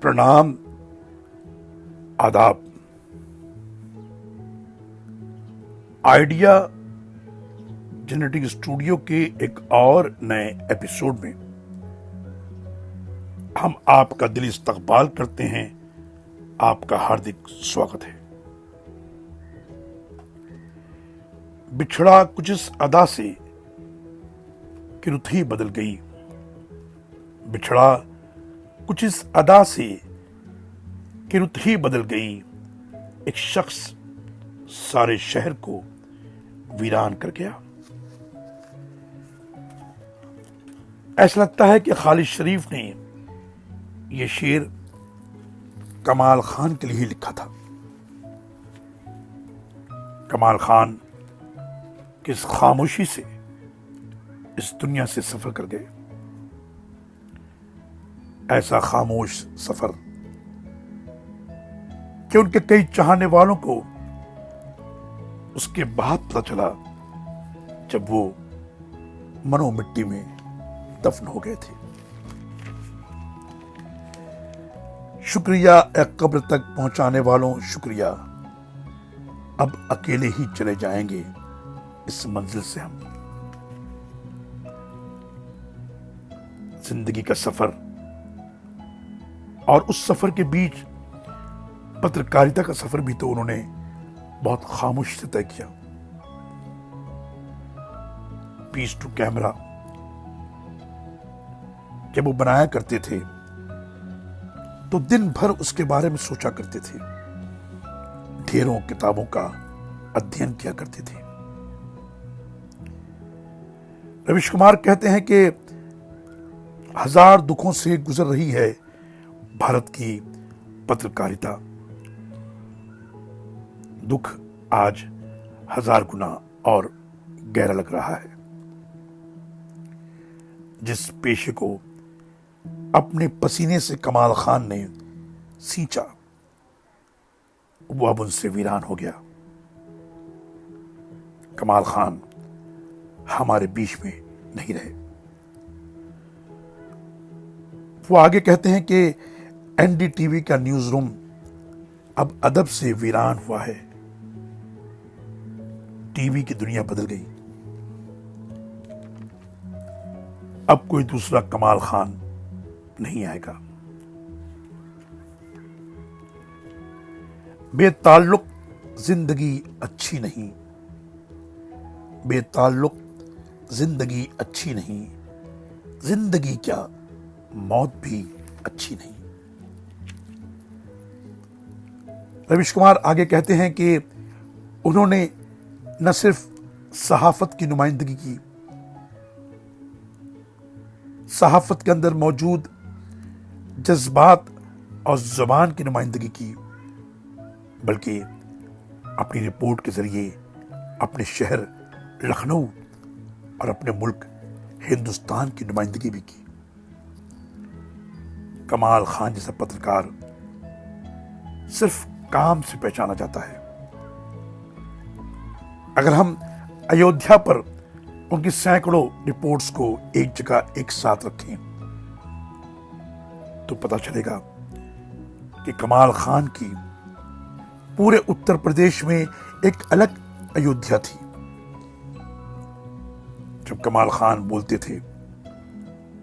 प्रणाम, आदाब। Idea genetic studio के एक और नए एपिसोड में हम आपका दिली इस्तकबाल करते हैं। आपका हार्दिक स्वागत है। बिछड़ा कुछ इस अदा से कि रुत ही बदल गई। बिछड़ा कुछ इस अदा से कि रुत ही बदल गई। एक शख्स सारे शहर को वीरान कर गया। ऐसा लगता है कि खालिद शरीफ ने यह शेर कमाल खान के लिए लिखा था। कमाल खान किस खामोशी से इस दुनिया से सफर कर गए। ऐसा खामोश सफर कि उनके कई चाहने वालों को उसके बाद पता चला जब वो मनो मिट्टी में दफन हो गए थे। शुक्रिया एक कब्र तक पहुंचाने वालों, शुक्रिया। अब अकेले ही चले जाएंगे इस मंजिल से हम। जिंदगी का सफर और उस सफर के बीच पत्रकारिता का सफर भी तो उन्होंने बहुत खामोशी से तय किया। पीस टू कैमरा जब वो बनाया करते थे तो दिन भर उसके बारे में सोचा करते थे। ढेरों किताबों का अध्ययन किया करते थे। रविश कुमार कहते हैं कि 1000 दुखों से गुजर रही है भारत की पत्रकारिता। दुख आज 1000 गुना और गहरा लग रहा है। जिस पेशे को अपने पसीने से कमाल खान ने सींचा वो अब उनसे वीरान हो गया। कमाल खान हमारे बीच में नहीं रहे। वो आगे कहते हैं कि एनडीटीवी का न्यूज रूम अब अदब से वीरान हुआ है। टीवी की दुनिया बदल गई। अब कोई दूसरा कमाल खान नहीं आएगा। बेताल्लुक जिंदगी अच्छी नहीं। बेताल्लुक जिंदगी अच्छी नहीं। जिंदगी क्या मौत भी अच्छी नहीं। रविश कुमार आगे कहते हैं कि उन्होंने न सिर्फ सहाफत की नुमाइंदगी की, सहाफत के अंदर मौजूद जज्बात और जुबान की नुमाइंदगी की, बल्कि अपनी रिपोर्ट के जरिए अपने शहर लखनऊ और अपने मुल्क हिंदुस्तान की नुमाइंदगी भी की। कमाल खान जैसा पत्रकार सिर्फ काम से पहचाना जाता है। अगर हम अयोध्या पर उनकी सैकड़ों रिपोर्ट्स को एक जगह एक साथ रखें तो पता चलेगा कि कमाल खान की पूरे उत्तर प्रदेश में एक अलग अयोध्या थी। जब कमाल खान बोलते थे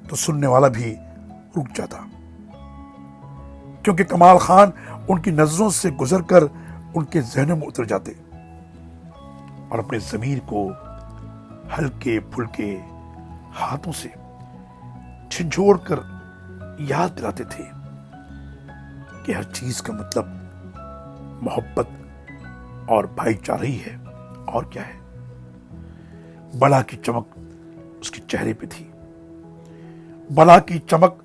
तो सुनने वाला भी रुक जाता, क्योंकि कमाल खान उनकी नजरों से गुजरकर उनके जहनों में उतर जाते और अपने ज़मीर को हल्के फुल्के हाथों से झिझोड़ कर याद दिलाते थे कि हर चीज का मतलब मोहब्बत और भाईचारा ही है, और क्या है। बला की चमक उसके चेहरे पे थी। बला की चमक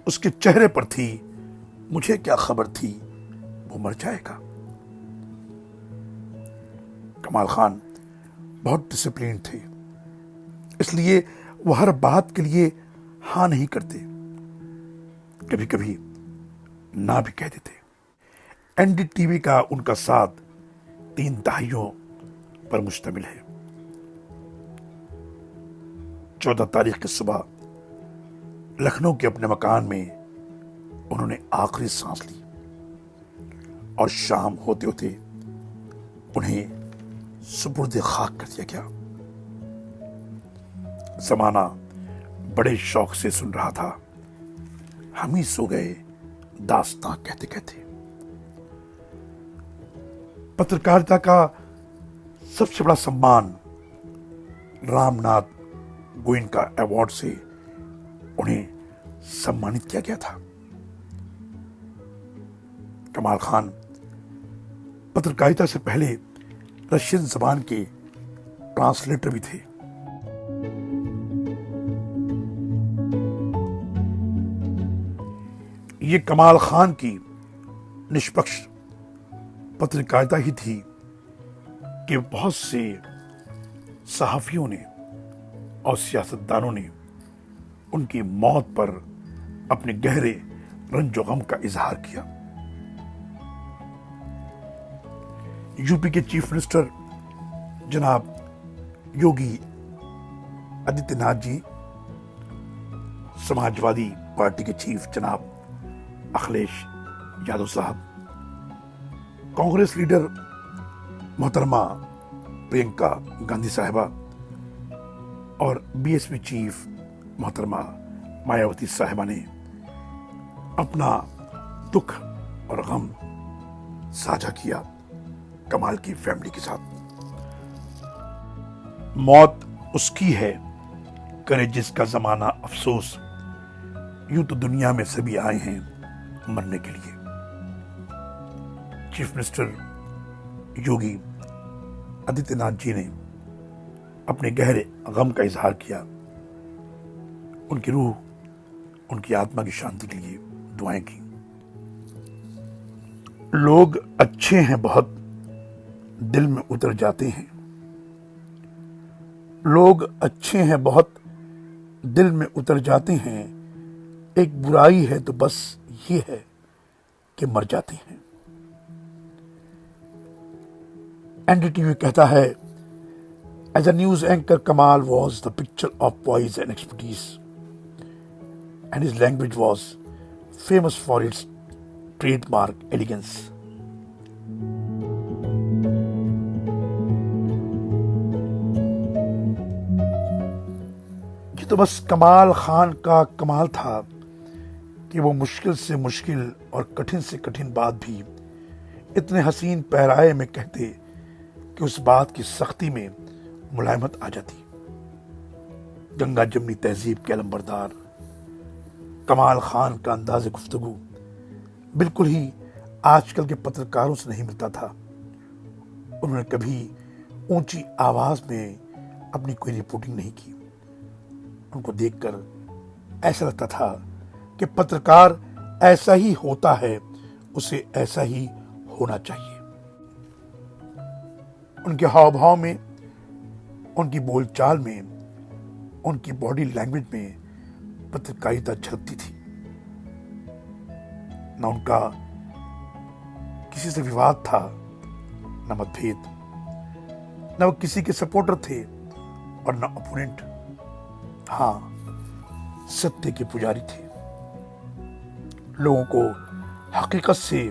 उसके चेहरे पर थी। मुझे क्या खबर थी वो मर जाएगा। कमाल खान बहुत डिसिप्लिन थे, इसलिए वो हर बात के लिए हाँ नहीं करते, कभी कभी ना भी कह देते। एनडीटीवी का उनका साथ 3 दहाइयों पर मुश्तमिल है। 14 तारीख की सुबह लखनऊ के अपने मकान में उन्होंने आखिरी सांस ली और शाम होते होते उन्हें सुपुर्द खाक कर दिया गया। जमाना बड़े शौक से सुन रहा था। हम ही सो गए दास्तां कहते कहते। पत्रकारिता का सबसे बड़ा सम्मान रामनाथ गोयनका अवार्ड से उन्हें सम्मानित किया गया था। कमाल खान पत्रकारिता से पहले रशियन जबान के ट्रांसलेटर भी थे। ये कमाल खान की निष्पक्ष पत्रकारिता ही थी कि बहुत से सहाफियों ने और सियासतदानों ने उनकी मौत पर अपने गहरे रंजो गम का इजहार किया। यूपी के चीफ मिनिस्टर जनाब योगी आदित्यनाथ जी, समाजवादी पार्टी के चीफ जनाब अखिलेश यादव साहब, कांग्रेस लीडर मोहतरमा प्रियंका गांधी साहिबा और बीएसपी चीफ मोहतरमा मायावती साहिबा ने अपना दुख और गम साझा किया कमाल की फैमिली के साथ। मौत उसकी है करे जिसका जमाना अफसोस, यूं तो दुनिया में सभी आए हैं मरने के लिए। चीफ मिनिस्टर योगी आदित्यनाथ जी ने अपने गहरे गम का इजहार किया। उनकी रूह, उनकी आत्मा की शांति के लिए दुआएं की। लोग अच्छे हैं बहुत, दिल में उतर जाते हैं। लोग अच्छे हैं बहुत, दिल में उतर जाते हैं। एक बुराई है तो बस ये है कि मर जाते हैं। एनडीटीवी कहता है, as a news anchor Kamal was the picture of poise and expertise and his language was famous for its trademark elegance. ये तो बस कमाल खान का कमाल था कि वो मुश्किल से मुश्किल और कठिन से कठिन बात भी इतने हसीन पैराए में कहते कि उस बात की सख्ती में मुलायमत आ जाती। गंगा जमनी तहजीब के अलंबरदार कमाल खान का अंदाज़ गुफ्तगू बिल्कुल ही आजकल के पत्रकारों से नहीं मिलता था। उन्होंने कभी ऊंची आवाज में अपनी कोई रिपोर्टिंग नहीं की। उनको देखकर ऐसा लगता था कि पत्रकार ऐसा ही होता है, उसे ऐसा ही होना चाहिए। उनके हाव भाव में, उनकी बोलचाल में, उनकी बॉडी लैंग्वेज में पत्रकारिता झलकती थी। न उनका किसी से विवाद था, न मतभेद, न वो किसी के सपोर्टर थे और न ओपोनेंट। हाँ, सत्य के पुजारी थे। लोगों को हकीकत से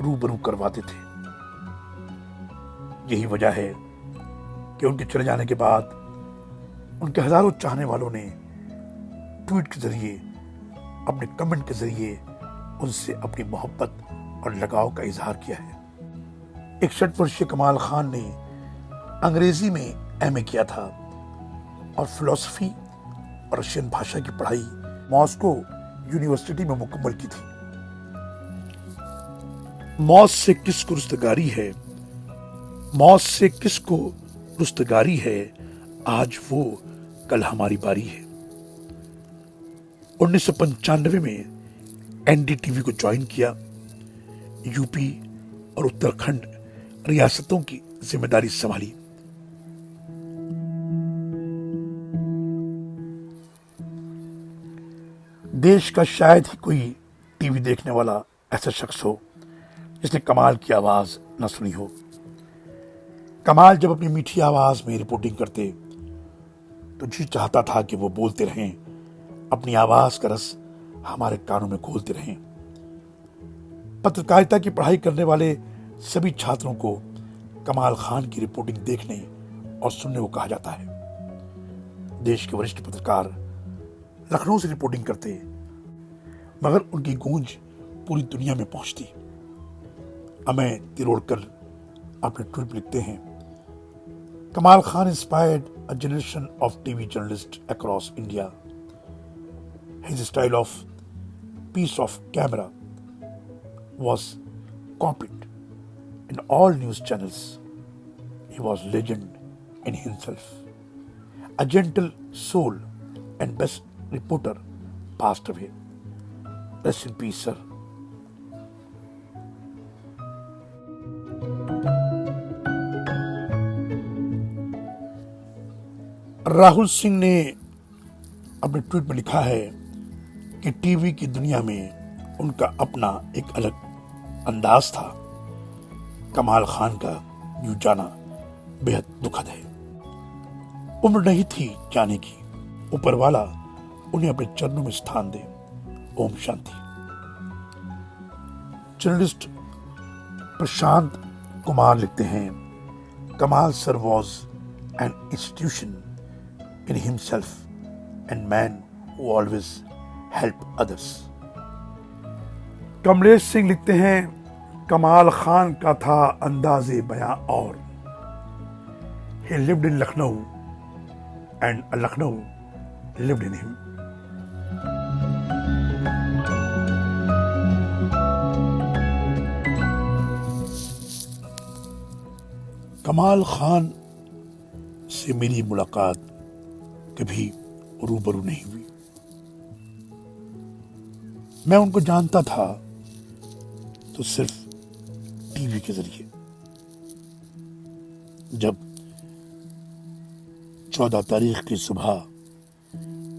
रूबरू करवाते थे। यही वजह है कि उनके चले जाने के बाद उनके हजारों चाहने वालों ने ट्वीट के जरिए, अपने कमेंट के जरिए उनसे अपनी मोहब्बत और लगाव का इजहार किया है। 61 वर्षीय कमाल खान ने अंग्रेजी में एमए किया था और फिलॉसफी और रशियन भाषा की पढ़ाई मॉस्को यूनिवर्सिटी में मुकम्मल की थी। मौत से किसको रुस्तगारी है, मौत से किसको रुस्तगारी है, आज वो कल हमारी बारी है। 1995 में एनडीटीवी को ज्वाइन किया। यूपी और उत्तराखंड रियासतों की जिम्मेदारी संभाली। देश का शायद ही कोई टीवी देखने वाला ऐसा शख्स हो जिसने कमाल की आवाज न सुनी हो। कमाल जब अपनी मीठी आवाज में रिपोर्टिंग करते तो जी चाहता था कि वो बोलते रहें, अपनी आवाज का रस हमारे कानों में घोलते रहें। पत्रकारिता की पढ़ाई करने वाले सभी छात्रों को कमाल खान की रिपोर्टिंग देखने और सुनने को कहा जाता है। देश के वरिष्ठ पत्रकार लखनऊ से रिपोर्टिंग करते, मगर उनकी गूंज पूरी दुनिया में पहुंचती। अमय तिरोड़कर अपने ट्वीट में लिखते हैं, कमाल Khan inspired a generation of TV journalist across India. His style of piece of camera was copied in all news channels. He was legend in himself. A gentle soul and best reporter passed away. Rest in peace, sir. Rahul Singh ने अपने tweet में लिखा है कि TV की दुनिया में उनका अपना एक अलग अंदाज था। कमाल खान का यूं जाना बेहद दुखद है। उम्र नहीं थी जाने की, ऊपर वाला उन्हें अपने चरणों में स्थान दे। ओम शांति। जर्नलिस्ट प्रशांत कुमार लिखते हैं, कमाल sir was an institution in himself and man who always help others. Kamlesh Singh लिखते हैं, कमाल खान का था अंदाजे बयां और। He lived in Lucknow and Lucknow lived in him. कमाल खान से मेरी मुलाकात कभी रूबरू नहीं हुई। मैं उनको जानता था तो सिर्फ टीवी के जरिए। जब 14 तारीख की सुबह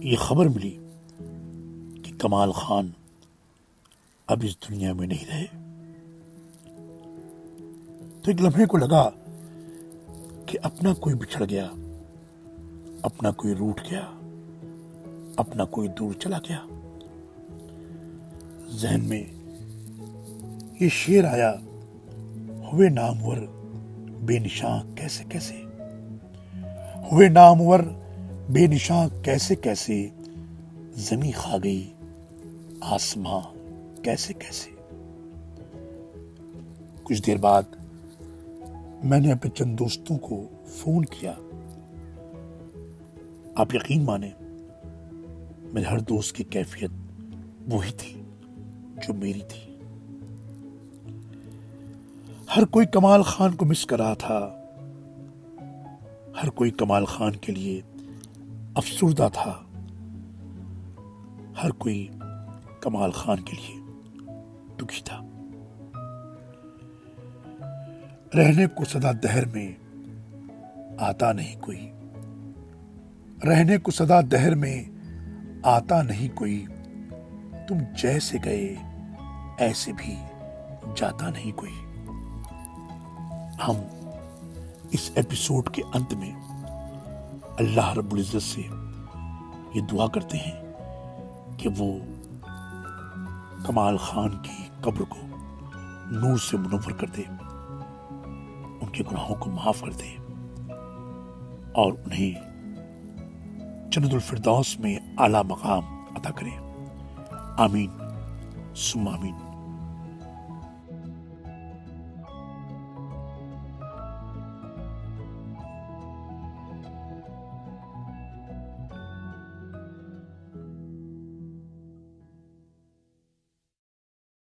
ये खबर मिली कि कमाल खान अब इस दुनिया में नहीं रहे, तो एक लम्हे को लगा कि अपना कोई बिछड़ गया, अपना कोई रूठ गया, अपना कोई दूर चला गया। जहन में ये शेर आया, हुए नामवर बेनिशां कैसे कैसे, हुए नामवर बेनिशां कैसे कैसे, जमी खा गई आसमां कैसे कैसे। कुछ देर बाद मैंने अपने चंद दोस्तों को फोन किया। आप यकीन माने, मेरे हर दोस्त की कैफियत वही थी जो मेरी थी। हर कोई कमाल खान को मिस कर रहा था। हर कोई कमाल खान के लिए अफसुर्दा था। हर कोई कमाल खान के लिए दुखी था। रहने को सदा दहर में आता नहीं कोई, रहने को सदा दहर में आता नहीं कोई, तुम जैसे गए ऐसे भी जाता नहीं कोई। हम इस एपिसोड के अंत में अल्लाह रब्बुल इज्जत से ये दुआ करते हैं कि वो कमाल खान की कब्र को नूर से मुनव्वर कर दे, उनके गुनाहों को माफ कर दे और उन्हें जन्नतुल फिरदौस में आला मकाम अता करे। आमीन सुम्मा आमीन।